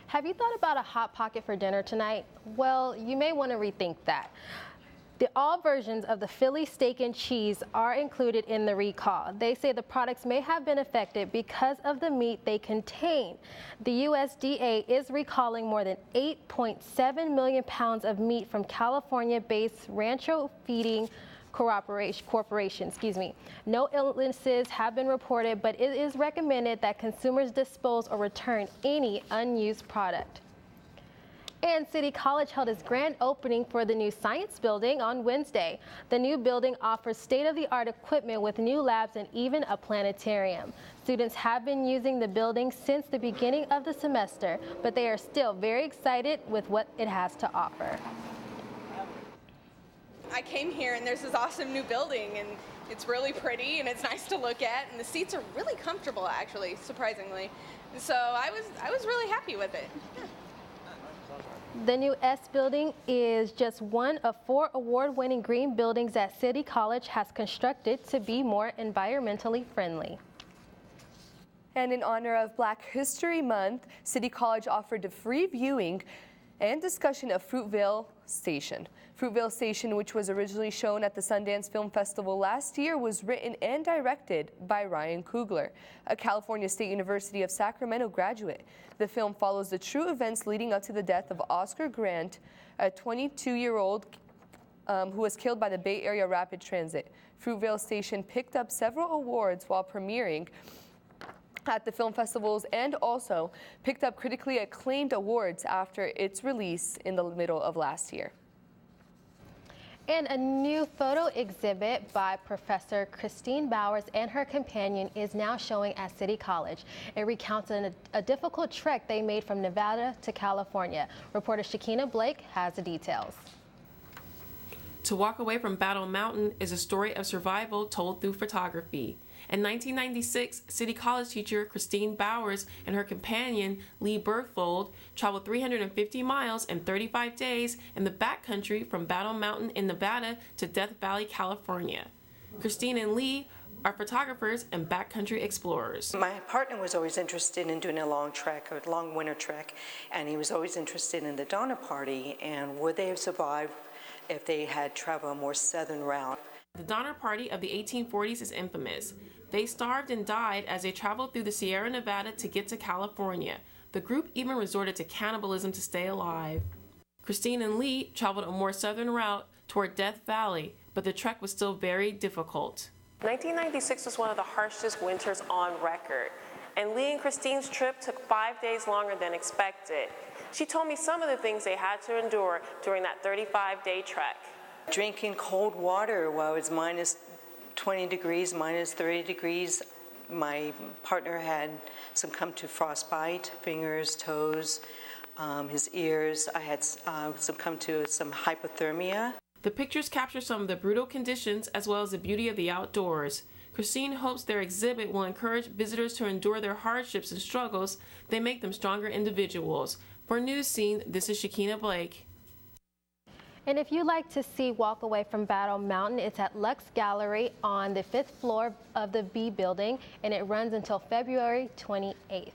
Have you thought about a Hot Pocket for dinner tonight? Well, you may want to rethink that. All versions of the Philly steak and cheese are included in the recall. They say the products may have been affected because of the meat they contain. The USDA is recalling more than 8.7 million pounds of meat from California-based Rancho Feeding Corporation. No illnesses have been reported, but it is recommended that consumers dispose or return any unused product. And City College held its grand opening for the new science building on Wednesday. The new building offers state-of-the-art equipment with new labs and even a planetarium. Students have been using the building since the beginning of the semester, but they are still very excited with what it has to offer. I came here and there's this awesome new building and it's really pretty and it's nice to look at and the seats are really comfortable actually, surprisingly. And so I was really happy with it. Yeah. The new S building is just one of 4 award-winning green buildings that City College has constructed to be more environmentally friendly. And in honor of Black History Month, City College offered a free viewing and discussion of Fruitvale Station. Fruitvale Station, which was originally shown at the Sundance Film Festival last year, was written and directed by Ryan Coogler, a California State University of Sacramento graduate. The film follows the true events leading up to the death of Oscar Grant, a 22-year-old who was killed by the Bay Area Rapid Transit. Fruitvale Station picked up several awards while premiering at the film festivals and also picked up critically acclaimed awards after its release in the middle of last year. And a new photo exhibit by Professor Christine Bowers and her companion is now showing at City College. It recounts a difficult trek they made from Nevada to California. Reporter Shakina Blake has the details. To Walk Away from Battle Mountain is a story of survival told through photography. In 1996, City College teacher Christine Bowers and her companion Lee Berthold traveled 350 miles in 35 days in the backcountry from Battle Mountain in Nevada to Death Valley, California. Christine and Lee are photographers and backcountry explorers. My partner was always interested in doing a long trek, a long winter trek, and he was always interested in the Donner Party and would they have survived if they had traveled a more southern route. The Donner Party of the 1840s is infamous. They starved and died as they traveled through the Sierra Nevada to get to California. The group even resorted to cannibalism to stay alive. Christine and Lee traveled a more southern route toward Death Valley, but the trek was still very difficult. 1996 was one of the harshest winters on record, and Lee and Christine's trip took 5 days longer than expected. She told me some of the things they had to endure during that 35-day trek. Drinking cold water while it's minus 20 degrees, minus 30 degrees. My partner had succumbed to frostbite, fingers, toes, his ears. I had succumbed to some hypothermia. The pictures capture some of the brutal conditions as well as the beauty of the outdoors. Christine hopes their exhibit will encourage visitors to endure their hardships and struggles. They make them stronger individuals. For Newscene, this is Shakina Blake. And if you'd like to see Walk Away from Battle Mountain, it's at Lux Gallery on the 5th floor of the B building, and it runs until February 28th.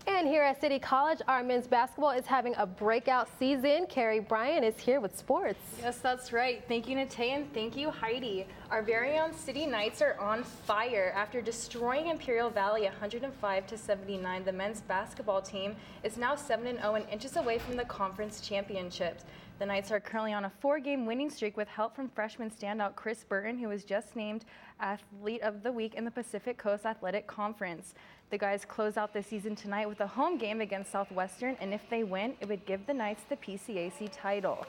And here at City College, our men's basketball is having a breakout season. Carrie Bryan is here with sports. Yes, that's right. Thank you, Natay, and thank you, Heidi. Our very own City Knights are on fire. After destroying Imperial Valley 105-79, the men's basketball team is now 7-0 and inches away from the conference championships. The Knights are currently on a 4-game winning streak with help from freshman standout Chris Burton, who was just named Athlete of the Week in the Pacific Coast Athletic Conference. The guys close out the season tonight with a home game against Southwestern, and if they win, it would give the Knights the PCAC title.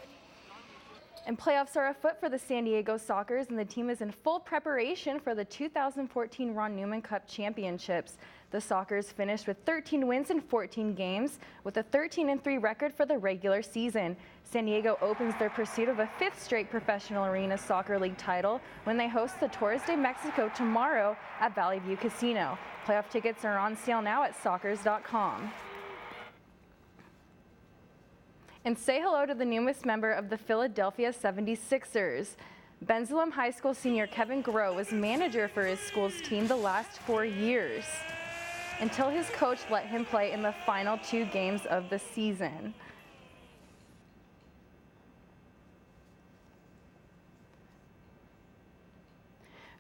And playoffs are afoot for the San Diego Sockers, and the team is in full preparation for the 2014 Ron Newman Cup Championships. The Sockers finished with 13 wins in 14 games, with a 13-3 record for the regular season. San Diego opens their pursuit of a 5th straight Professional Arena Soccer League title when they host the Torres de Mexico tomorrow at Valley View Casino. Playoff tickets are on sale now at sockers.com. And say hello to the newest member of the Philadelphia 76ers. Bensalem High School senior Kevin Groh was manager for his school's team the last 4 years. until his coach let him play in the final 2 games of the season.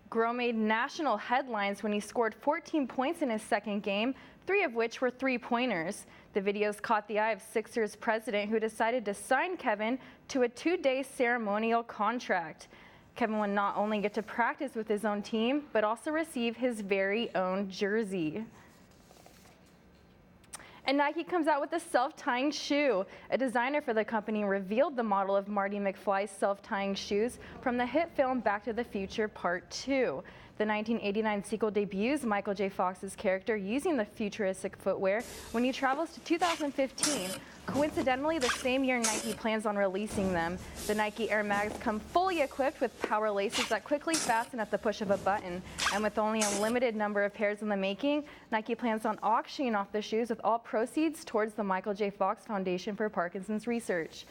Groh made national headlines when he scored 14 points in his second game, 3 of which were 3-pointers. The videos caught the eye of Sixers president, who decided to sign Kevin to a 2-day ceremonial contract. Kevin would not only get to practice with his own team, but also receive his very own jersey. And Nike comes out with a self-tying shoe. A designer for the company revealed the model of Marty McFly's self-tying shoes from the hit film Back to the Future Part 2. The 1989 sequel debuts Michael J. Fox's character using the futuristic footwear when he travels to 2015. Coincidentally, the same year Nike plans on releasing them. The Nike Air Mags come fully equipped with power laces that quickly fasten at the push of a button. And with only a limited number of pairs in the making, Nike plans on auctioning off the shoes with all proceeds towards the Michael J. Fox Foundation for Parkinson's Research.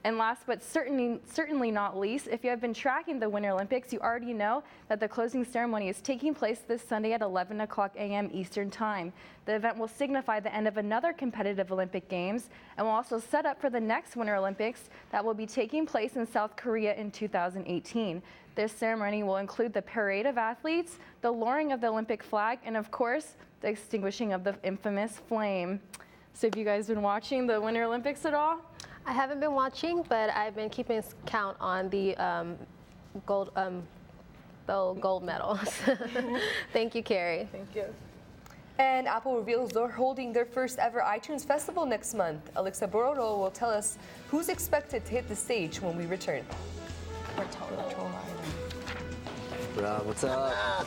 And last but certainly not least, if you have been tracking the Winter Olympics, you already know that the closing ceremony is taking place this Sunday at 11 o'clock a.m. Eastern Time. The event will signify the end of another competitive Olympic Games and will also set up for the next Winter Olympics that will be taking place in South Korea in 2018. This ceremony will include the parade of athletes, the lowering of the Olympic flag, and of course, the extinguishing of the infamous flame. So have you guys been watching the Winter Olympics at all? I haven't been watching, but I've been keeping count on the gold medals. Thank you, Carrie. Thank you. And Apple reveals they're holding their first ever iTunes Festival next month. Alexa Bororo will tell us who's expected to hit the stage when we return. What's up?